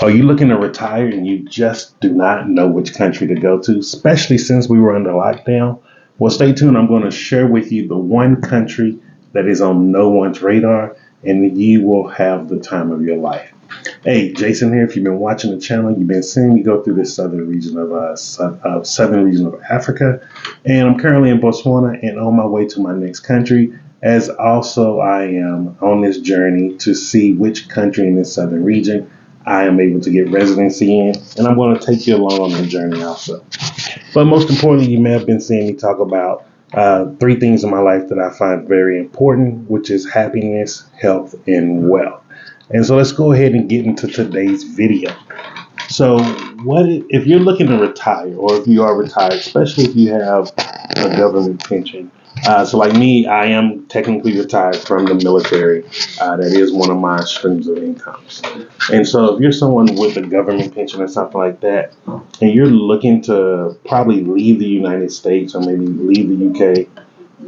Are you looking to retire and you just do not know which country to go to, especially since we were under lockdown? Well, stay tuned. I'm going to share with you the one country that is on no one's radar, and you will have the time of your life. Hey, Jason here. If you've been watching the channel, you've been seeing me go through this southern region of Africa, and I'm currently in Botswana and on my way to my next country. As also, I am on this journey to see which country in this southern region I am able to get residency in, and I'm going to take you along on the journey also. But most importantly, you may have been seeing me talk about three things in my life that I find very important, which is happiness, health, and wealth. And so let's go ahead and get into today's video. So if you're looking to retire, or if you are retired, especially if you have a government pension? So like me, I am technically retired from the military. That is one of my streams of incomes. And so if you're someone with a government pension or something like that, and you're looking to probably leave the United States or maybe leave the UK,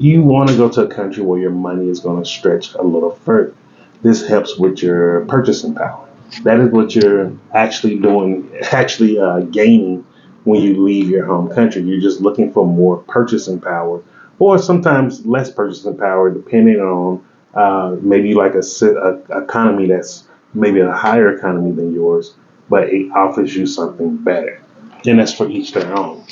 you want to go to a country where your money is going to stretch a little further. This helps with your purchasing power. That is what you're actually doing, gaining when you leave your home country. You're just looking for more purchasing power, or sometimes less purchasing power, depending on maybe like a economy that's maybe a higher economy than yours, but it offers you something better. And that's for each their own.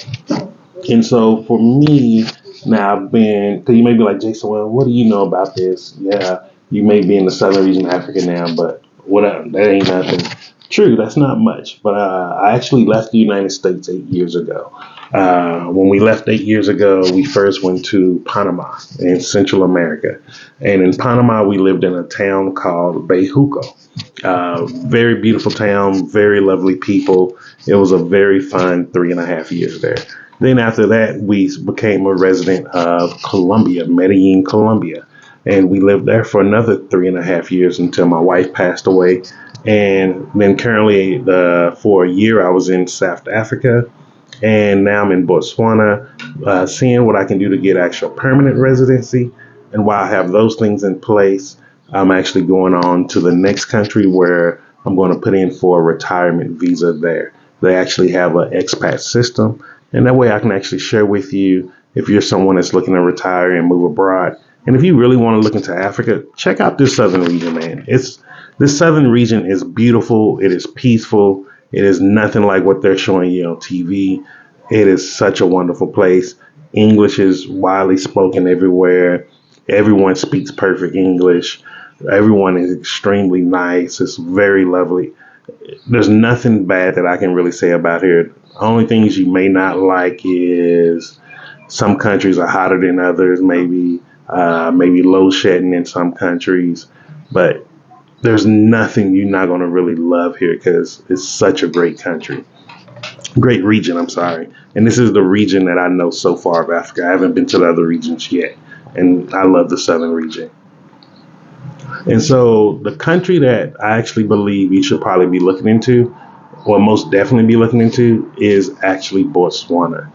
And so for me, now because you may be like, Jason, well, what do you know about this? Yeah, you may be in the southern region of Africa now, but whatever, that ain't nothing. True, that's not much. But I actually left the United States 8 years ago. When we left 8 years ago, we first went to Panama in Central America. And in Panama, we lived in a town called Bejuco. Very beautiful town, very lovely people. It was a very fun 3.5 years there. Then after that, we became a resident of Colombia, Medellin, Colombia. And we lived there for another 3.5 years until my wife passed away. And then currently, for a year, I was in South Africa. And now I'm in Botswana, seeing what I can do to get actual permanent residency. And while I have those things in place, I'm actually going on to the next country where I'm going to put in for a retirement visa there. They actually have an expat system. And that way I can actually share with you if you're someone that's looking to retire and move abroad. And if you really want to look into Africa, check out this southern region, man. This southern region is beautiful. It is peaceful. It is nothing like what they're showing you on TV. It is such a wonderful place. English is widely spoken everywhere. Everyone speaks perfect English. Everyone is extremely nice. It's very lovely. There's nothing bad that I can really say about here. Only things you may not like is some countries are hotter than others, maybe load shedding in some countries, but there's nothing you're not going to really love here because it's such a great region, I'm sorry. And this is the region that I know so far of Africa. I haven't been to the other regions yet, and I love the southern region. And so the country that I actually believe you should probably be looking into, or most definitely be looking into, is actually Botswana.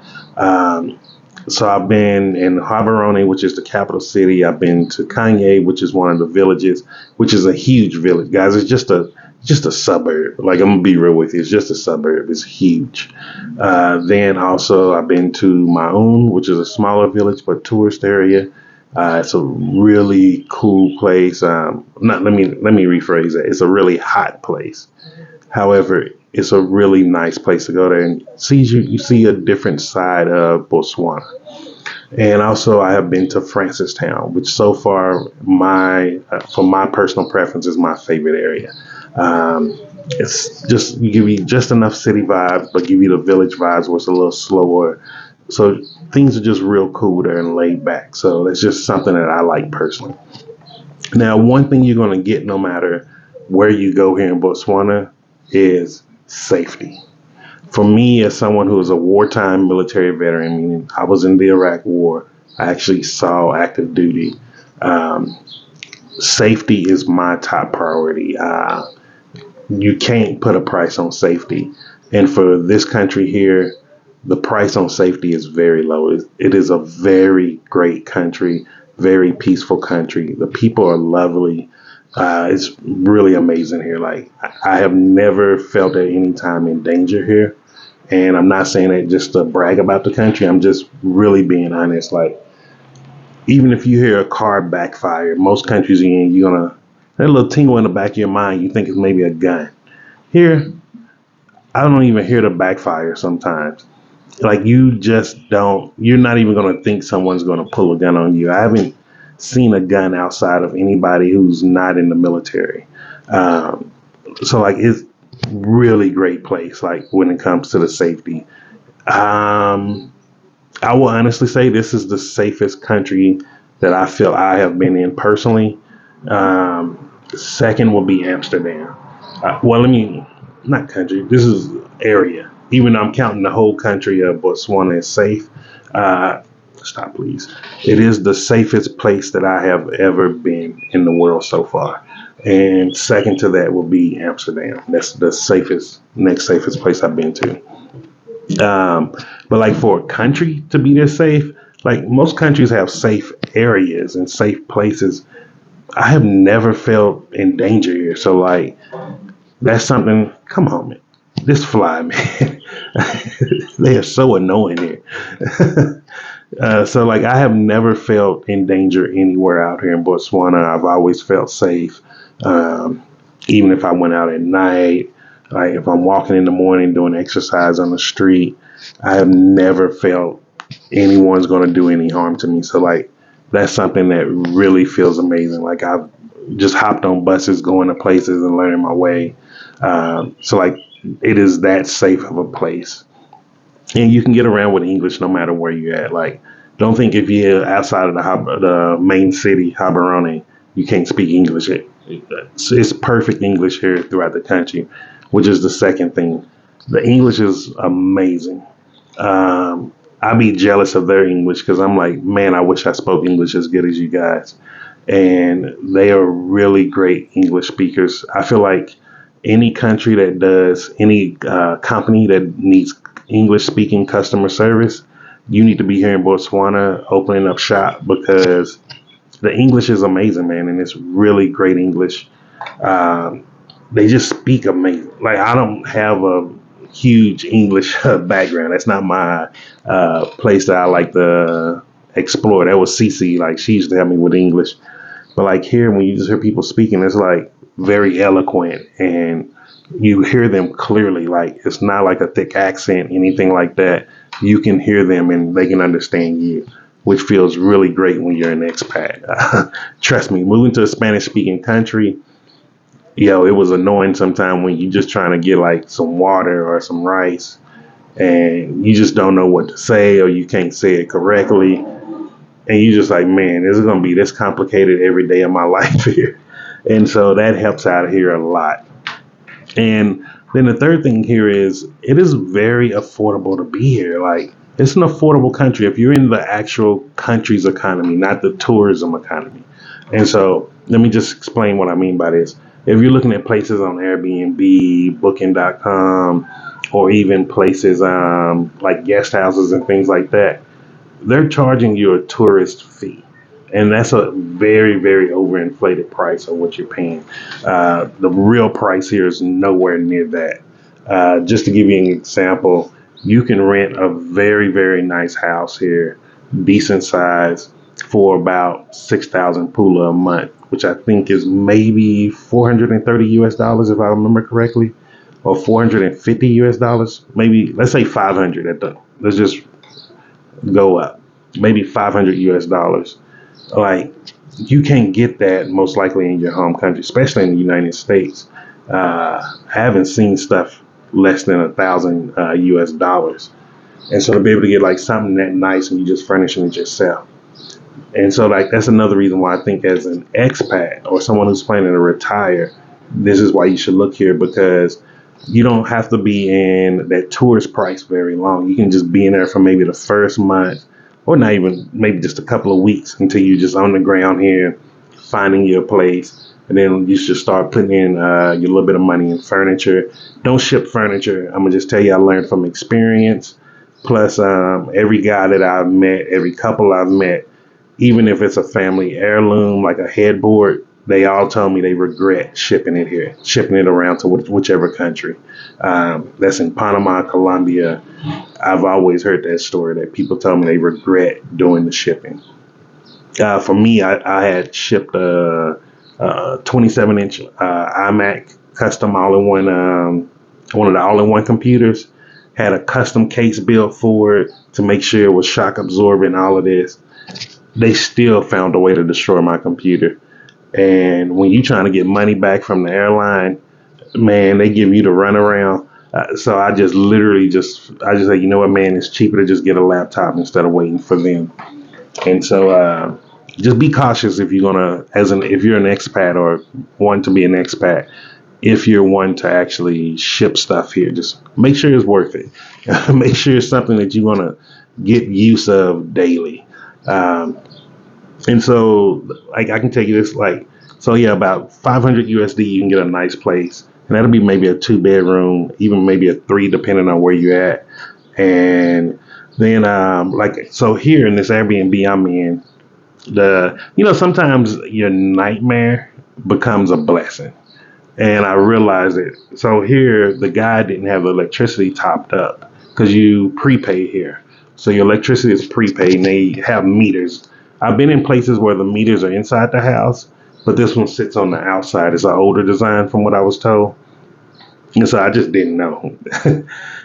So I've been in Gaborone, which is the capital city. I've been to Kanye, which is one of the villages, which is a huge village, guys. It's just a suburb. Like, I'm gonna be real with you. It's just a suburb. It's huge. Then also I've been to Maun, which is a smaller village but tourist area. It's a really cool place. Let me rephrase that. It's a really hot place. However, it's a really nice place to go there and you see a different side of Botswana. And also, I have been to Francistown, which so far for my personal preference is my favorite area. It's just give you just enough city vibes, but give you the village vibes where it's a little slower. So things are just real cool there and laid back. So it's just something that I like personally. Now, one thing you're going to get no matter where you go here in Botswana is safety. For me, as someone who is a wartime military veteran, meaning I was in the Iraq War, I actually saw active duty. Safety is my top priority. You can't put a price on safety. And for this country here, the price on safety is very low. It is a very great country, very peaceful country. The people are lovely. It's really amazing here. Like I have never felt at any time in danger here. And I'm not saying that just to brag about the country. I'm just really being honest. Like even if you hear a car backfire, most countries you're in, you're gonna that little tingle in the back of your mind. You think it's maybe a gun. Here, I don't even hear the backfire sometimes. Like you just don't. You're not even gonna think someone's gonna pull a gun on you. I haven't seen a gun outside of anybody who's not in the military. Um, so like it's really great place. Like when it comes to the safety. Um, I will honestly say this is the safest country that I feel I have been in personally. Second will be Amsterdam. Well, let me not country. This is area. Even though I'm counting the whole country of Botswana as safe. Uh, Stop, please. It is the safest place that I have ever been in the world so far. And second to that will be Amsterdam. That's the safest, next safest place I've been to. Um, but like for a country to be this safe, like most countries have safe areas and safe places. I have never felt in danger here. So like that's something. Come on, man. This fly, man. They are so annoying here. So like I have never felt in danger anywhere out here in Botswana. I've always felt safe. Um, Even if I went out at night, like if I'm walking in the morning doing exercise on the street, I have never felt anyone's going to do any harm to me. So like that's something that really feels amazing. Like I've just hopped on buses going to places and learning my way. So like it is that safe of a place, and you can get around with English no matter where you're at. Like don't think if you're outside of the main city, Habarone, you can't speak English. It's perfect English here throughout the country, which is the second thing. The English is amazing. I be jealous of their English because I'm like, man, I wish I spoke English as good as you guys. And they are really great English speakers. I feel like any country that does, any company that needs English speaking customer service, you need to be here in Botswana opening up shop because the English is amazing, man. And it's really great English. Um, they just speak amazing. Like I don't have a huge English background. That's not my place that I like to explore. That was Cece. Like she used to help me with English. But like here, when you just hear people speaking, it's like very eloquent and you hear them clearly. Like it's not like a thick accent, anything like that. You can hear them and they can understand you, which feels really great when you're an expat. Trust me, moving to a Spanish speaking country, it was annoying sometimes when you just trying to get like some water or some rice and you just don't know what to say or you can't say it correctly. And you just like, man, this is going to be this complicated every day of my life here. And so that helps out here a lot. And then the third thing here is it is very affordable to be here. Like it's an affordable country if you're in the actual country's economy, not the tourism economy. And so let me just explain what I mean by this. If you're looking at places on Airbnb, Booking.com, or even places like guest houses and things like that, they're charging you a tourist fee. And that's a very, very overinflated price of what you're paying. The real price here is nowhere near that. Just to give you an example, you can rent a very, very nice house here, decent size, for about 6,000 pula a month, which I think is maybe 430 US dollars if I remember correctly, or 450 US dollars. Maybe let's say 500 at the. Let's just go up, maybe 500 US dollars. Like you can't get that most likely in your home country, especially in the United States. I haven't seen stuff less than 1,000 US dollars. And so to be able to get like something that nice and you just furnishing it yourself. And so like that's another reason why I think as an expat or someone who's planning to retire, this is why you should look here because you don't have to be in that tourist price very long. You can just be in there for maybe the first month or not even maybe just a couple of weeks until you just on the ground here finding your place. And then you should start putting in your little bit of money in furniture. Don't ship furniture. I'm gonna just tell you I learned from experience. Plus, every guy that I've met, every couple I've met, even if it's a family heirloom like a headboard, they all told me they regret shipping it here, shipping it around to whichever country. That's in Panama, Colombia. I've always heard that story that people tell me they regret doing the shipping. For me, I had shipped a 27-inch iMac custom all-in-one, one of the all-in-one computers. Had a custom case built for it to make sure it was shock absorbent, all of this. They still found a way to destroy my computer. And when you're trying to get money back from the airline, man, they give you the runaround. So I just literally I just say, you know what, man, it's cheaper to just get a laptop instead of waiting for them. And so just be cautious if you're gonna, if you're an expat or want to be an expat. If you're one to actually ship stuff here, just make sure it's worth it. Make sure it's something that you want to get use of daily. Um, and so, like, I can tell you this, like, so yeah, about 500 USD, you can get a nice place, and that'll be maybe a 2 bedroom, even maybe a 3, depending on where you're at. And then, like, so here in this Airbnb I'm in, sometimes your nightmare becomes a blessing. And I realized it. So here, the guy didn't have the electricity topped up because you prepay here. So your electricity is prepaid and they have meters. I've been in places where the meters are inside the house, but this one sits on the outside. It's an older design from what I was told. And so I just didn't know.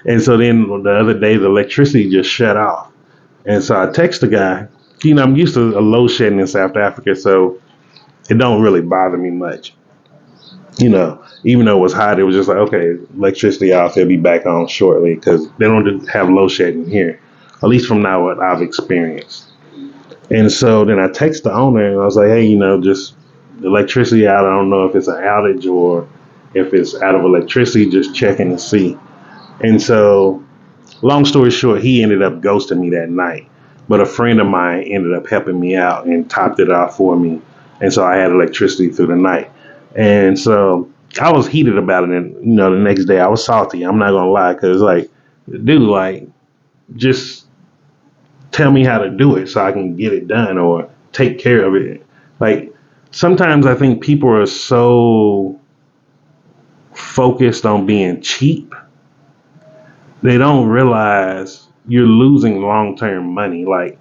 And so then the other day, the electricity just shut off. And so I text the guy. I'm used to a load shedding in South Africa, so it don't really bother me much. Even though it was hot, it was just like, okay, electricity off, it'll be back on shortly because they don't have load shedding here, at least from now what I've experienced. And so then I text the owner and I was like, hey, just the electricity out. I don't know if it's an outage or if it's out of electricity, just checking to see. And so long story short, he ended up ghosting me that night. But a friend of mine ended up helping me out and topped it off for me. And so I had electricity through the night. And so I was heated about it. And, the next day I was salty. I'm not going to lie. Because, like, dude, like, just tell me how to do it so I can get it done or take care of it. Like, sometimes I think people are so focused on being cheap. They don't realize you're losing long-term money. Like,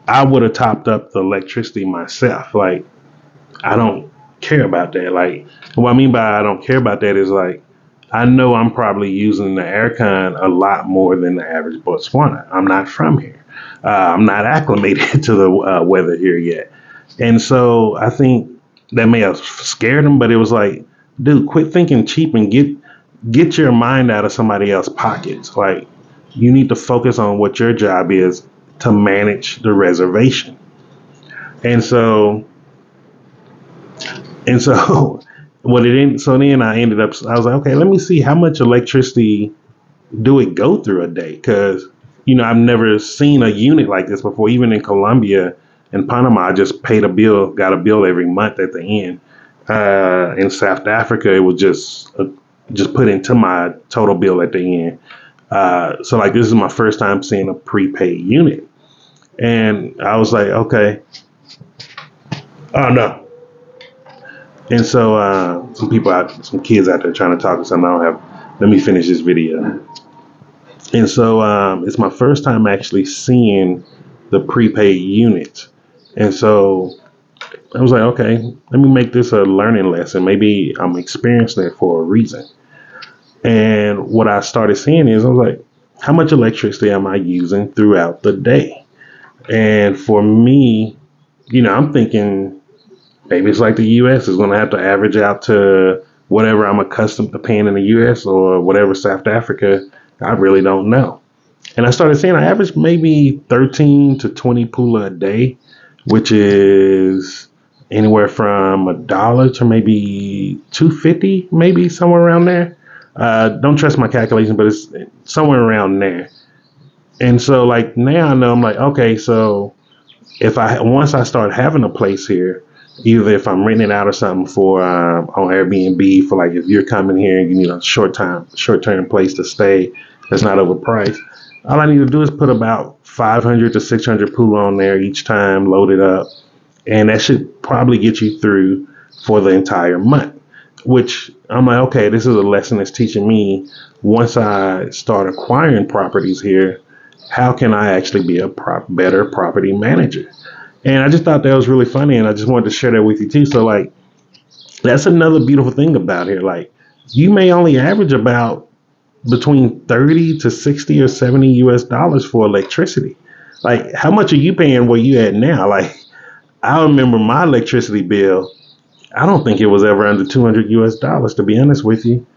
I would have topped up the electricity myself. Like, I don't care about that. Like, what I mean by I don't care about that is, like, I know I'm probably using the aircon a lot more than the average Botswana. I'm not from here. I'm not acclimated to the weather here yet. And so I think that may have scared them, but it was like, dude, quit thinking cheap and get your mind out of somebody else's pockets. Like, you need to focus on what your job is to manage the reservation. And so so then I ended up, I was like, okay, let me see how much electricity do it go through a day? Because, I've never seen a unit like this before. Even in Colombia and Panama, I just got a bill every month at the end. In South Africa, it was just put into my total bill at the end. So like, this is my first time seeing a prepaid unit. And I was like, okay, oh no. And so some kids out there trying to talk to something. Let me finish this video. And so it's my first time actually seeing the prepaid unit. And so I was like, okay, let me make this a learning lesson. Maybe I'm experiencing it for a reason. And what I started seeing is, I was like, how much electricity am I using throughout the day? And for me, I'm thinking maybe it's like the U.S. is going to have to average out to whatever I'm accustomed to paying in the U.S. or whatever South Africa. I really don't know. And I started saying I average maybe 13 to 20 pula a day, which is anywhere from $1 to maybe $2.50, maybe somewhere around there. Don't trust my calculation, but it's somewhere around there. And so, like, now I know, I'm like, okay, so once I start having a place here, either if I'm renting it out or something for on Airbnb for, like, if you're coming here and you need a short-term place to stay that's not overpriced, all I need to do is put about 500 to 600 pula on there each time, load it up, and that should probably get you through for the entire month, which I'm like, okay, this is a lesson that's teaching me once I start acquiring properties here, how can I actually be a better property manager? And I just thought that was really funny, and I just wanted to share that with you too. So like, that's another beautiful thing about here. Like, you may only average about between 30 to 60 or 70 US dollars for electricity. Like, how much are you paying where you at now? Like, I remember my electricity bill, I don't think it was ever under 200 US dollars, to be honest with you.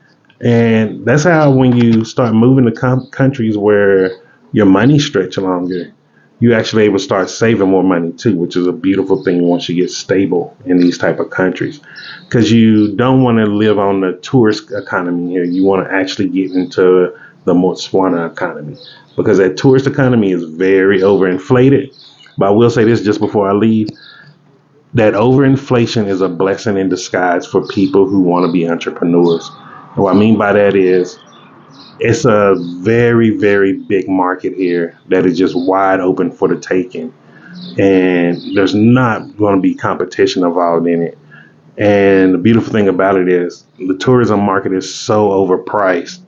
And that's how, when you start moving to countries where your money stretch longer, you actually able to start saving more money too, which is a beautiful thing once you get stable in these type of countries. Because you don't want to live on the tourist economy here. You want to actually get into the Botswana economy, because that tourist economy is very overinflated. But I will say this just before I leave, that overinflation is a blessing in disguise for people who want to be entrepreneurs. And what I mean by that is, it's a very, very big market here that is just wide open for the taking. And there's not going to be competition involved in it. And the beautiful thing about it is, the tourism market is so overpriced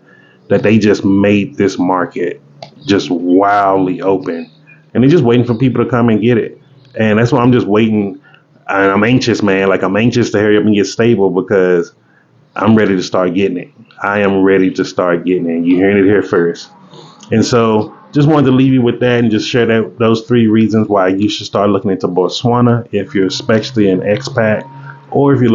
that they just made this market just wildly open. And they're just waiting for people to come and get it. And that's why I'm just waiting. And I'm anxious, man. Like, I'm anxious to hurry up and get stable, because I'm ready to start getting it. I am ready to start getting it. You're hearing it here first. And so just wanted to leave you with that and just share those 3 reasons why you should start looking into Botswana if you're especially an expat, or if you're